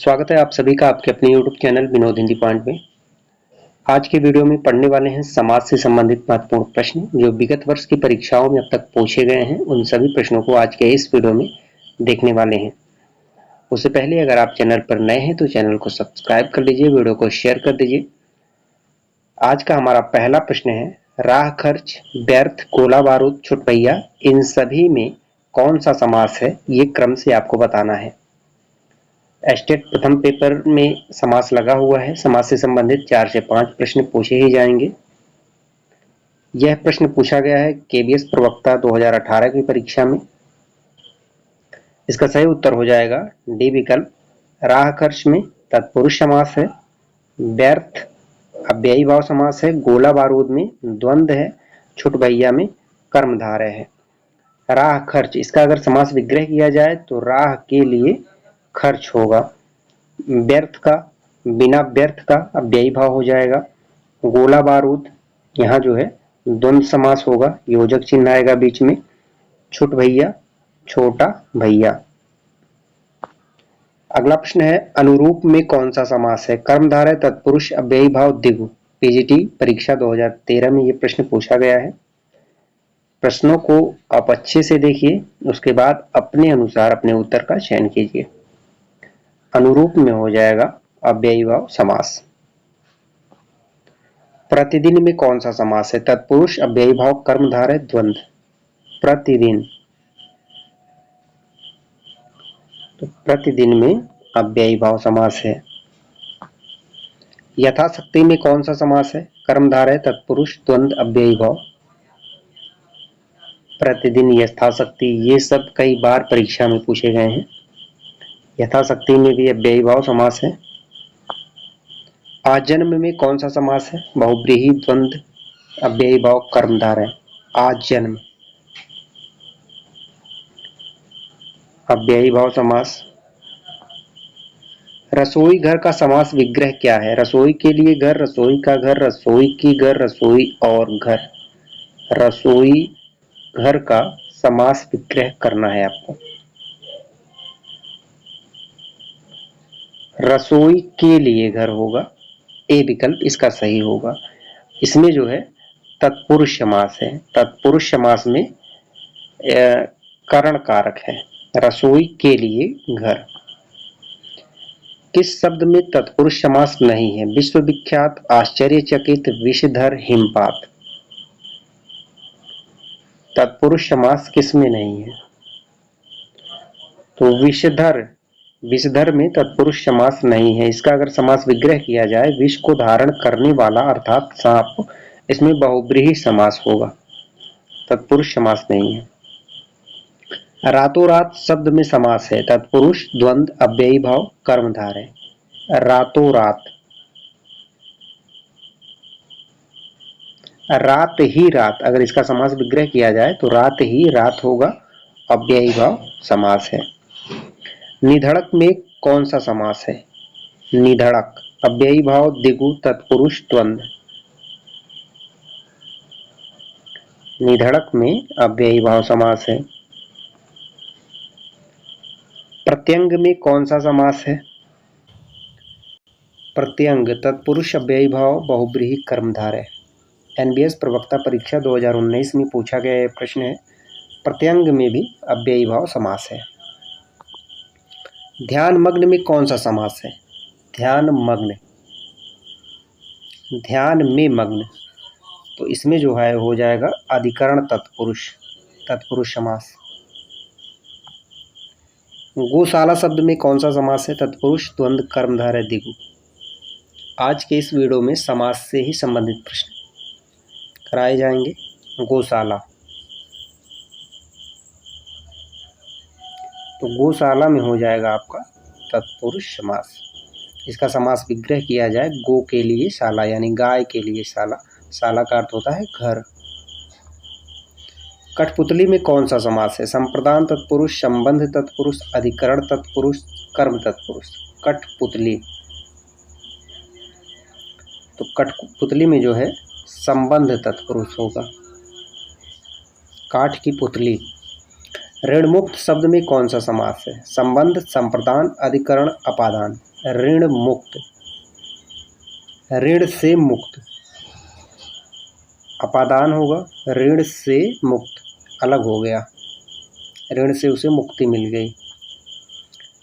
स्वागत है आप सभी का आपके अपने YouTube channel Vinod Hindi point में। आज के वीडियो में पढ़ने वाले हैं समाज से संबंधित महत्वपूर्ण प्रश्न जो विगत वर्ष की परीक्षाओं में अब तक पूछे गए हैं। उन सभी प्रश्नों को आज के इस वीडियो में देखने वाले हैं। उससे पहले अगर आप चैनल पर नए हैं तो चैनल को सब्सक्राइब कर लीजिए, वीडियो को शेयर कर दीजिए। आज का हमारा पहला प्रश्न है, राह खर्च, व्यर्थ, गोला बारूद, छुटपैया, इन सभी में कौन सा समास है? ये क्रम से आपको बताना है। एस्टेट प्रथम पेपर में समास लगा हुआ है। समास से संबंधित 4 से 5 प्रश्न पूछे ही जाएंगे। यह प्रश्न पूछा गया है केबीएस प्रवक्ता 2018 की परीक्षा में। इसका सही उत्तर हो जाएगा डी विकल्प। राह खर्च में तत्पुरुष समास है, व्यर्थ अव्ययी भाव समास है, गोला बारूद में द्वंद्व है, छुटभैया में कर्मधारय है। राह खर्च, इसका अगर समास विग्रह किया जाए तो राह के लिए खर्च होगा, व्यर्थ का बिना व्यर्थ का अव्ययी भाव हो जाएगा। गोला बारूद, यहाँ जो है द्वंद्व समास होगा, योजक चिन्ह आएगा बीच में। छुट भैया, छोटा भैया। अगला प्रश्न है, अनुरूप में कौन सा समास है? कर्मधारय, तत्पुरुष, अव्ययी भाव, द्विगु। पीजीटी परीक्षा 2013 में ये प्रश्न पूछा गया है। प्रश्नों को आप अच्छे से देखिए, उसके बाद अपने अनुसार अपने उत्तर का चयन कीजिए। अनुरूप में हो जाएगा अव्ययी भाव समास। प्रतिदिन में कौन सा समास है? तत्पुरुष, अव्ययी भाव, कर्मधारय, द्वंद्व। प्रतिदिन, तो प्रतिदिन में अव्ययी भाव समास है। यथाशक्ति में कौन सा समास है? कर्मधारय, तत्पुरुष, द्वंद्व, अव्ययी भाव। प्रतिदिन, यथाशक्ति, ये सब कई बार परीक्षा में पूछे गए हैं। यथाशक्ति में भी अव्ययी भाव समास है। आजन्म में कौन सा समास है? बहुब्रीहि, द्वंद्व, अव्ययी भाव, कर्मधारय। आजन्म, अव्ययी भाव समास। रसोई घर का समास विग्रह क्या है? रसोई के लिए घर, रसोई का घर, रसोई की घर, रसोई और घर। रसोई घर का समास विग्रह करना है आपको। रसोई के लिए घर होगा, ए विकल्प इसका सही होगा। इसमें जो है तत्पुरुष समास है। तत्पुरुष समास में करण कारक है। रसोई के लिए घर। किस शब्द में तत्पुरुष समास नहीं है? विश्वविख्यात, आश्चर्यचकित, विषधर, हिमपात। तत्पुरुष समास किस में नहीं है? तो विषधर, विषधर में तत्पुरुष समास नहीं है। इसका अगर समास विग्रह किया जाए, विष को धारण करने वाला अर्थात सांप, इसमें बहुब्रीहि समास होगा, तत्पुरुष समास नहीं है। रातों रात शब्द में समास है। तत्पुरुष, द्वंद्व, अव्ययी भाव, कर्मधारय। रातों रात, रात ही रात, अगर इसका समास विग्रह किया जाए तो रात ही रात होगा, अव्ययी भाव समास है। निधड़क में कौन सा समास है? निधड़क, अव्ययी भाव, द्विगु, तत्पुरुष, द्वंद्व। निधड़क में अव्ययी भाव समास है। प्रत्यंग में कौन सा समास है? प्रत्यंग, तत्पुरुष, अव्ययी भाव, बहुब्रीहि, कर्मधारय। एनबीएस प्रवक्ता परीक्षा 2019 में पूछा गया यह प्रश्न है। प्रत्यंग में भी अव्ययी भाव समास है। ध्यान मग्न में कौन सा समास है? ध्यान मग्न, ध्यान में मग्न, तो इसमें जो है हो जाएगा अधिकरण तत्पुरुष, तत्पुरुष समास। गौशाला शब्द में कौन सा समास है? तत्पुरुष, द्वंद्व, कर्मधारय, द्विगु। आज के इस वीडियो में समास से ही संबंधित प्रश्न कराए जाएंगे। गौशाला, तो गौशाला में हो जाएगा आपका तत्पुरुष समास। इसका समास विग्रह किया जाए, गो के लिए शाला, यानी गाय के लिए शाला। शाला का अर्थ होता है घर। कठपुतली में कौन सा समास है? संप्रदान तत्पुरुष, संबंध तत्पुरुष, अधिकरण तत्पुरुष, कर्म तत्पुरुष। कठपुतली, तो कठपुतली में जो है संबंध तत्पुरुष होगा, काठ की पुतली। ऋणमुक्त शब्द में कौन सा समास है? संबंध, संप्रदान, अधिकरण, अपादान। ऋण मुक्त, ऋण से मुक्त, अपादान होगा, ऋण से मुक्त, अलग हो गया, ऋण से उसे मुक्ति मिल गई।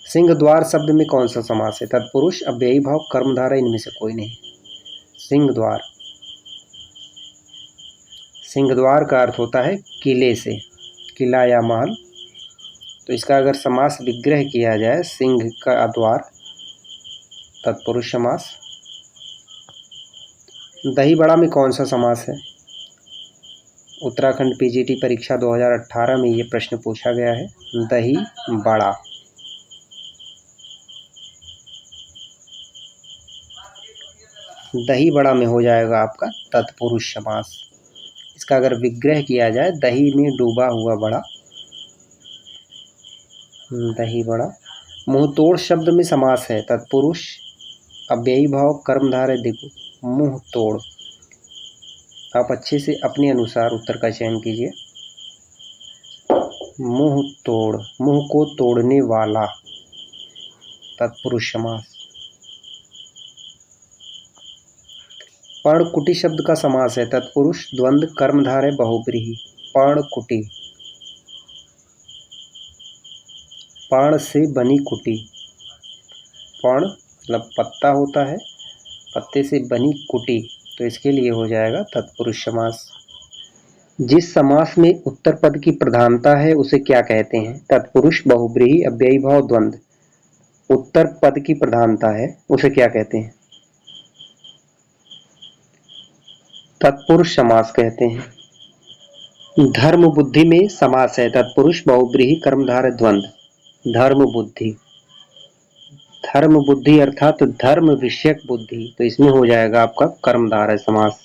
सिंहद्वार शब्द में कौन सा समास है? तत्पुरुष, अव्ययी भाव, कर्मधारय, इनमें से कोई नहीं। सिंहद्वार, सिंहद्वार का अर्थ होता है किले से, किला या महल। तो इसका अगर समास विग्रह किया जाए, सिंह का द्वार, तत्पुरुष समास। दही बड़ा में कौन सा समास है? उत्तराखंड पीजीटी परीक्षा 2018 में ये प्रश्न पूछा गया है। दही बड़ा, दही बड़ा में हो जाएगा आपका तत्पुरुष समास। इसका अगर विग्रह किया जाए, दही में डूबा हुआ बड़ा, दही बड़ा। मुंह तोड़ शब्द में समास है, तत्पुरुष, अव्ययी भाव, कर्मधारय, दिगु। मुंह तोड़, आप अच्छे से अपने अनुसार उत्तर का चयन कीजिए। मुंह तोड़, मुंह को तोड़ने वाला, तत्पुरुष समास। पर्णकुटी शब्द का समास है, तत्पुरुष, द्वंद्व, कर्मधारय, बहुब्रीहि। पर्णकुटी, पर्ण से बनी कुटी, पर्ण मतलब पत्ता होता है, पत्ते से बनी कुटी, तो इसके लिए हो जाएगा तत्पुरुष समास। जिस समास में उत्तर पद की प्रधानता है उसे क्या कहते हैं? तत्पुरुष, बहुब्रीहि, अव्ययी भाव, द्वंद्व। उत्तर पद की प्रधानता है उसे क्या कहते हैं? तत्पुरुष समास कहते हैं। धर्म बुद्धि में समास है, तत्पुरुष, बहुब्रीहि, कर्मधारय, द्वंद्व। धर्म बुद्धि, धर्म बुद्धि अर्थात धर्म विषयक बुद्धि, तो इसमें हो जाएगा आपका कर्मधारय समास।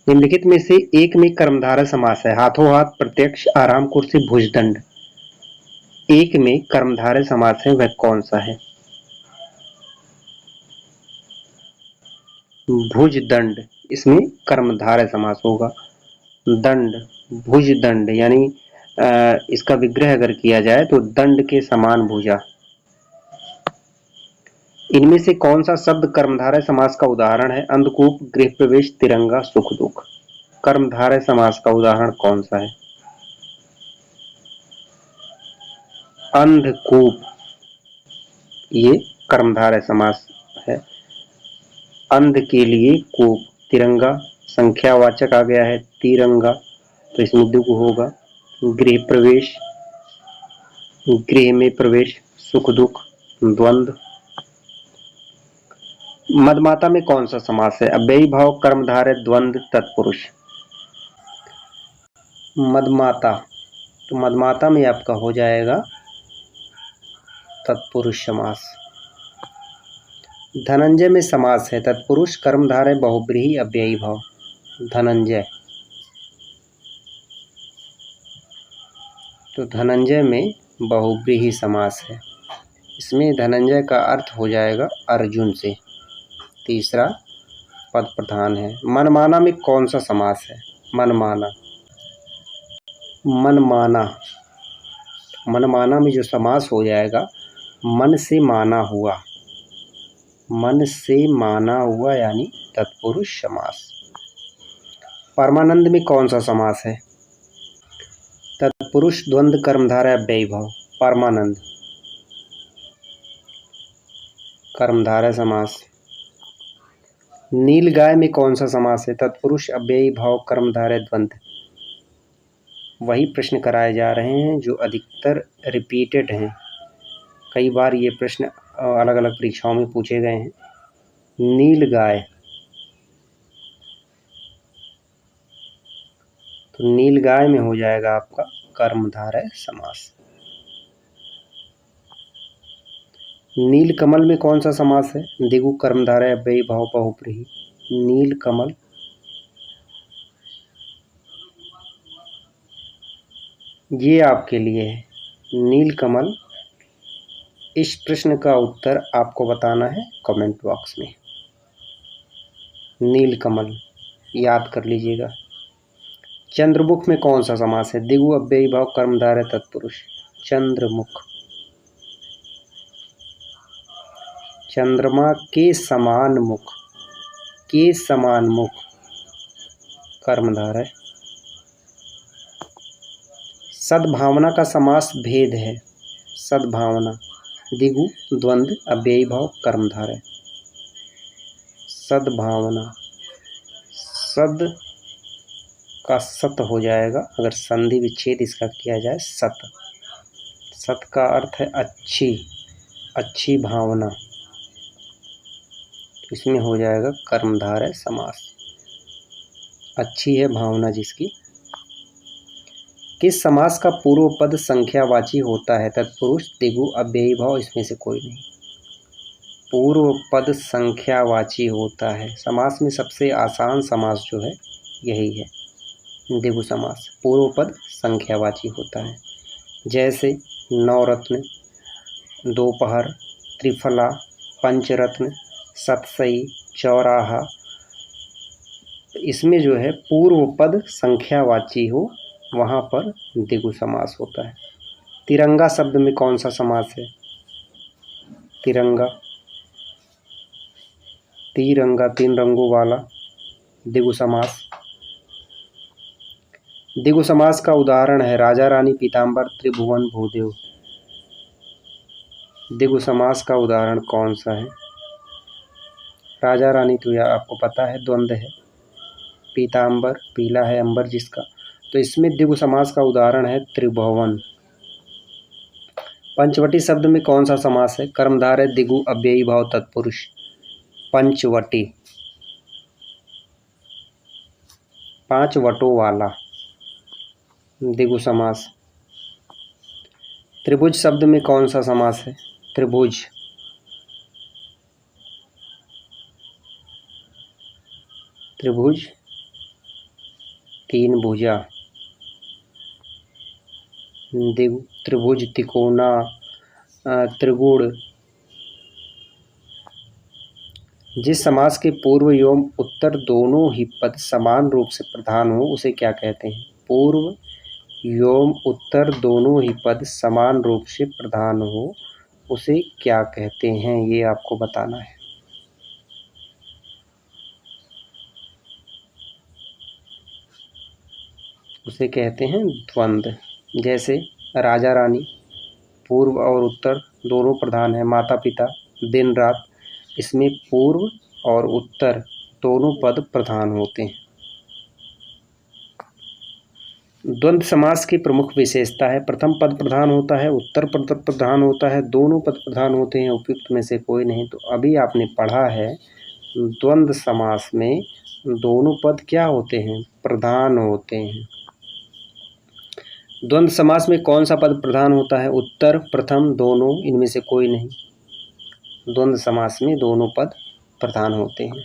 निम्नलिखित में से एक में कर्मधारय समास है, हाथों हाथ, प्रत्यक्ष, आराम कुर्सी, भुजदंड। एक में कर्मधारय समास है, वह कौन सा है? भुजदंड, इसमें कर्मधारय समास होगा। दंड, भुजदंड, यानी इसका विग्रह अगर किया जाए तो दंड के समान भुजा। इनमें से कौन सा शब्द कर्मधारय समास का उदाहरण है? अंधकूप, गृह प्रवेश, तिरंगा, सुख दुख। कर्मधारय समास का उदाहरण कौन सा है? अंधकूप, ये कर्मधारय समास है। अंध के लिए कूप, तिरंगा संख्यावाचक आ गया है, तिरंगा, तो इसमें दुख होगा। गृह प्रवेश, गृह में प्रवेश, सुख दुख, द्वंद्व। मदमाता में कौन सा समास है? अव्ययी भाव, कर्मधारय, द्वंद्व, तत्पुरुष। मदमाता, तो मदमाता में आपका हो जाएगा तत्पुरुष समास। धनंजय में समास है, तत्पुरुष, कर्मधारय, बहुब्रीहि, अव्ययी भाव। धनंजय, तो धनंजय में बहुब्रीहि समास है। इसमें धनंजय का अर्थ हो जाएगा अर्जुन से। तीसरा पद प्रधान है। मनमाना में कौन सा समास है? मनमाना, मनमाना, मनमाना में जो समास हो जाएगा, मन से माना हुआ, मन से माना हुआ यानी तत्पुरुष समास। परमानंद में कौन सा समास है? तत्पुरुष, द्वंद्व, कर्मधारय, अव्ययी भाव। परमानंद, कर्मधारय समास। नीलगाय में कौन सा समास है? तत्पुरुष, अव्ययी भाव, कर्मधारय, द्वंद्व। वही प्रश्न कराए जा रहे हैं जो अधिकतर रिपीटेड हैं, कई बार ये प्रश्न अलग अलग परीक्षाओं में पूछे गए हैं। नीलगाय, तो नीलगाय में हो जाएगा आपका कर्मधारय समास। नीलकमल में कौन सा समास है? दिगु, कर्मधारय, अव्ययी भाव, बहुब्रीहि। नीलकमल, ये आपके लिए है नीलकमल। इस प्रश्न का उत्तर आपको बताना है कमेंट बॉक्स में। नीलकमल याद कर लीजिएगा। चंद्रमुख में कौन सा समास है? दिगु, अव्ययी भाव, कर्मधारय, तत्पुरुष। चंद्रमुख, चंद्रमा के समान मुख, के समान मुख कर्मधारय। सद्भावना का समास भेद है, सद्भावना दिगु द्वंद्व अव्ययी भाव कर्मधारय। सद्भावना, सद का सत हो जाएगा अगर संधि विच्छेद इसका किया जाए सत। सत का अर्थ है अच्छी, अच्छी भावना, तो इसमें हो जाएगा कर्मधारय समास, अच्छी है भावना जिसकी। किस समास का पूर्व पद संख्यावाची होता है? तत्पुरुष, दिगु, अव्ययी भाव, इसमें से कोई नहीं। पूर्व पद संख्यावाची होता है। समास में सबसे आसान समास जो है यही है दिगु समास, पूर्व पद संख्यावाची होता है। जैसे नवरत्न, दोपहर, त्रिफला, पंचरत्न, सतसई, चौराहा, इसमें जो है पूर्व पद संख्यावाची हो वहाँ पर दिगु समास होता है। तिरंगा शब्द में कौन सा समास है? तिरंगा, तिरंगा, तीन रंगों वाला, दिगु समास। दिगु समास का उदाहरण है राजा रानी, पीताम्बर, त्रिभुवन, भूदेव। दिगु समास का उदाहरण कौन सा है? राजा रानी तो यह आपको पता है द्वंद्व है, पीताम्बर पीला है अंबर जिसका, तो इसमें दिगु समास का उदाहरण है त्रिभुवन। पंचवटी शब्द में कौन सा समास है? कर्मधारय, दिगु, अव्ययी भाव, तत्पुरुष। पंचवटी, पांच वटों वाला, दिगु समास। त्रिभुज शब्द में कौन सा समास है? त्रिभुज, त्रिभुज तीन भुजा, दिगु। त्रिभुज, तिकोना, त्रिगुण। जिस समास के पूर्व एवं उत्तर दोनों ही पद समान रूप से प्रधान हो उसे क्या कहते हैं? पूर्व एवं उत्तर दोनों ही पद समान रूप से प्रधान हो उसे क्या कहते हैं, ये आपको बताना है। उसे कहते हैं द्वंद्व। जैसे राजा रानी, पूर्व और उत्तर दोनों प्रधान है। माता पिता, दिन रात, इसमें पूर्व और उत्तर दोनों पद प्रधान होते हैं। द्वंद्व समास की प्रमुख विशेषता है प्रथम पद प्रधान होता है, उत्तर पद प्रधान होता है, दोनों पद प्रधान होते हैं, उपयुक्त में से कोई नहीं। तो अभी आपने पढ़ा है द्वंद्व समास में दोनों पद क्या होते हैं? प्रधान होते हैं। द्वंद्व समास में कौन सा पद प्रधान होता है? उत्तर, प्रथम, दोनों, इनमें से कोई नहीं। द्वंद्व समास में दोनों पद प्रधान होते हैं।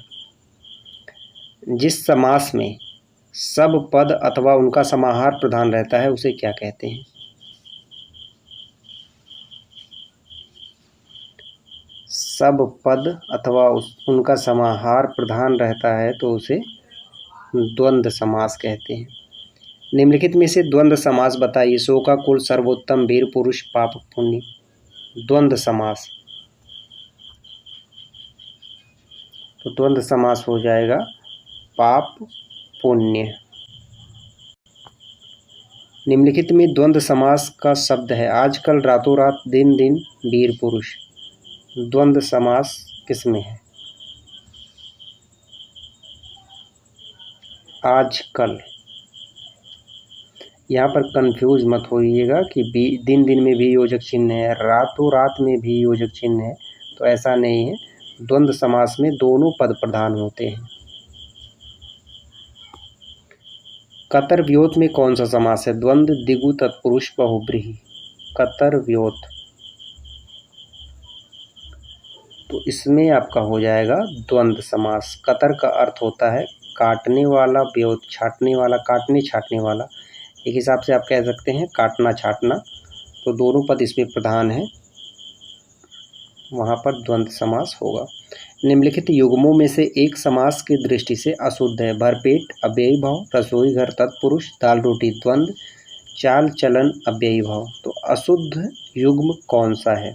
जिस समास में सब पद अथवा उनका समाहार प्रधान रहता है उसे क्या कहते हैं? सब पद अथवा उनका समाहार प्रधान रहता है तो उसे द्वंद्व समास कहते हैं। निम्नलिखित में से द्वंद्व समास बताइए। सो का कुल, सर्वोत्तम, वीर पुरुष, पाप पुण्य। द्वंद्व समास, तो द्वंद्व समास हो जाएगा पाप पुण्य। निम्नलिखित में द्वंद्व समास का शब्द है आजकल, रातों रात, दिन दिन, वीर पुरुष। द्वंद्व समास किसमें है? आजकल। यहाँ पर कंफ्यूज मत होइएगा कि दिन दिन में भी योजक चिन्ह है, रातों रात में भी योजक चिन्ह है, तो ऐसा नहीं है। द्वंद्व समास में दोनों पद प्रधान होते हैं। कतर व्योत में कौन सा समास है? द्वंद्व, दिगु, तत्पुरुष, बहुब्रीहि। कतर व्योत, तो इसमें आपका हो जाएगा द्वंद्व समास। कतर का अर्थ होता है काटने वाला, व्योत छाटने वाला, काटने छाटने वाला। एक हिसाब से आप कह सकते हैं काटना छाटना, तो दोनों पद इसमें प्रधान हैं, वहाँ पर द्वंद्व समास होगा। निम्नलिखित युग्मों में से एक समास की दृष्टि से अशुद्ध है। भरपेट अव्ययी भाव, रसोई घर तत्पुरुष, दाल रोटी द्वंद्व, चाल चलन अव्ययी भाव। तो अशुद्ध युग्म कौन सा है?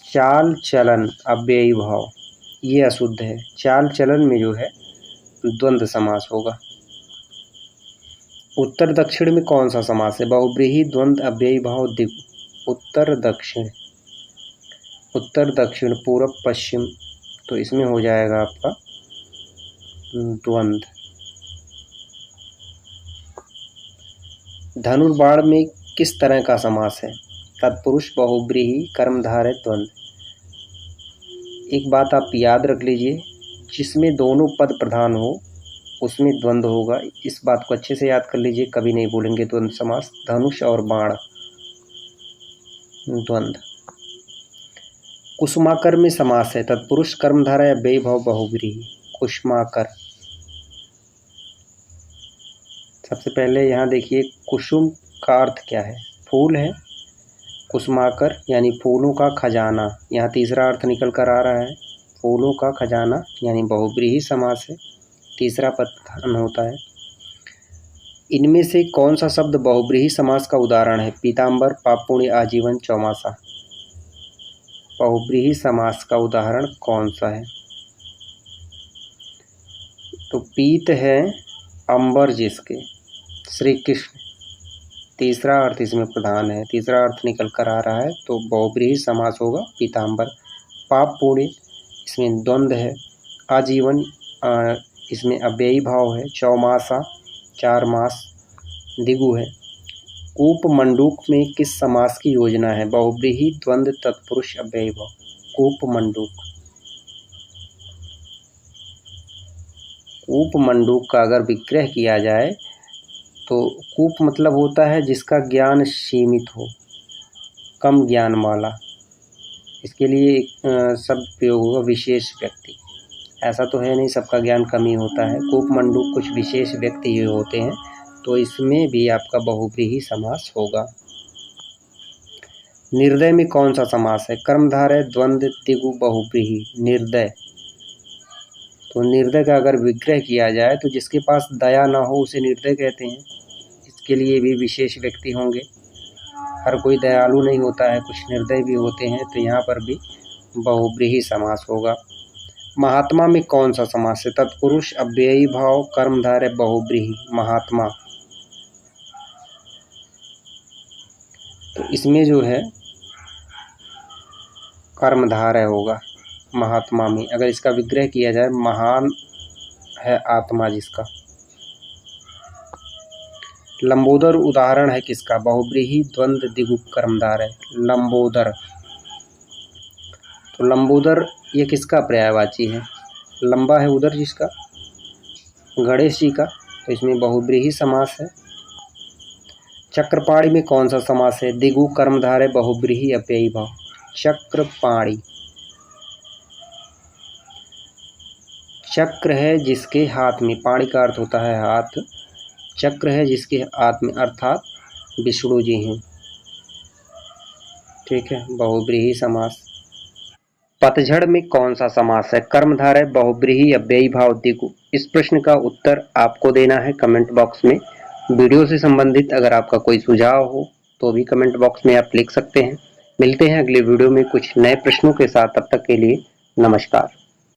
चाल चलन अव्ययी भाव ये अशुद्ध है। चाल चलन में जो है द्वंद्व समास होगा। उत्तर दक्षिण में कौन सा समास है? बहुब्रीहि द्वंद्व अव्ययी भाव द्विगु। उत्तर दक्षिण, उत्तर दक्षिण पूरब पश्चिम, तो इसमें हो जाएगा आपका द्वंद्व। धनुर्बाण में किस तरह का समास है? तत्पुरुष बहुब्रीहि कर्मधारय द्वंद्व। एक बात आप याद रख लीजिए, जिसमें दोनों पद प्रधान हो उसमें द्वंद्व होगा। इस बात को अच्छे से याद कर लीजिए, कभी नहीं भूलेंगे द्वंद्व समास। धनुष और बाण द्वंद्व। कुसुमाकर में समास है तत्पुरुष कर्मधारय अव्ययी भाव बहुब्रीहि। कुसुमाकर, सबसे पहले यहाँ देखिए कुसुम का अर्थ क्या है? फूल है। कुसुमाकर यानी फूलों का खजाना, यहाँ तीसरा अर्थ निकल कर आ रहा है फूलों का खजाना, यानी बहुब्रीहि समास है, तीसरा पद प्रधान होता है। इनमें से कौन सा शब्द बहुब्रीहि समास का उदाहरण है? पीताम्बर, पापुण्य, आजीवन, चौमासा। बहुब्रीहि समास का उदाहरण कौन सा है? तो पीत है अंबर जिसके, श्री कृष्ण, तीसरा अर्थ इसमें प्रधान है, तीसरा अर्थ निकल कर आ रहा है, तो बहुब्रीहि समास होगा पीताम्बर। पाप पुण्य इसमें द्वंद्व है। आजीवन इसमें अव्ययी भाव है। चौमासा 4 मास दिगु है। कूप मंडूक में किस समास की योजना है? बहुब्रीहि द्वंद्व तत्पुरुष अव्ययी भाव। कूप मंडूक, कूप मंडूक का अगर विग्रह किया जाए तो कूप मतलब होता है जिसका ज्ञान सीमित हो, कम ज्ञान वाला। इसके लिए शब्द प्रयोग होगा विशेष व्यक्ति। ऐसा तो है नहीं सबका ज्ञान कम ही होता है। कूप मंडूक कुछ विशेष व्यक्ति ही होते हैं, तो इसमें भी आपका बहुब्रीहि समास होगा। निर्दय में कौन सा समास है? कर्मधारय द्वंद्व द्विगु बहुब्रीहि। निर्दय, तो निर्दय का अगर विग्रह किया जाए तो जिसके पास दया ना हो उसे निर्दय कहते हैं। इसके लिए भी विशेष व्यक्ति होंगे, हर कोई दयालु नहीं होता है, कुछ निर्दय भी होते हैं, तो यहाँ पर भी बहुब्रीहि समास होगा। महात्मा में कौन सा समास है? तत्पुरुष अव्ययी भाव कर्मधारय बहुब्रीहि। महात्मा, तो इसमें जो है कर्मधारय होगा महात्मा में। अगर इसका विग्रह किया जाए, महान है आत्मा जिसका। लंबोदर उदाहरण है किसका? बहुब्रीहि द्वंद्व द्विगु कर्मधारय। लंबोदर, तो लंबोदर ये किसका पर्यायवाची है? लंबा है उदर जिसका, गणेश जी का, तो इसमें बहुब्रीहि समास है। चक्रपाणी में कौन सा समास है? द्विगु कर्मधारय बहुब्रीहि अव्ययी भाव। चक्रपाणी, चक्र है जिसके हाथ में, पाणी का अर्थ होता है हाथ, चक्र है जिसके हाथ में, अर्थात विष्णु जी हैं। ठीक है, बहुब्रीहि समास। पतझड़ में कौन सा समास है? कर्मधारय बहुब्रीहि अव्ययी भाव द्विगु। इस प्रश्न का उत्तर आपको देना है कमेंट बॉक्स में। वीडियो से संबंधित अगर आपका कोई सुझाव हो तो भी कमेंट बॉक्स में आप लिख सकते हैं। मिलते हैं अगले वीडियो में कुछ नए प्रश्नों के साथ, तब तक के लिए नमस्कार।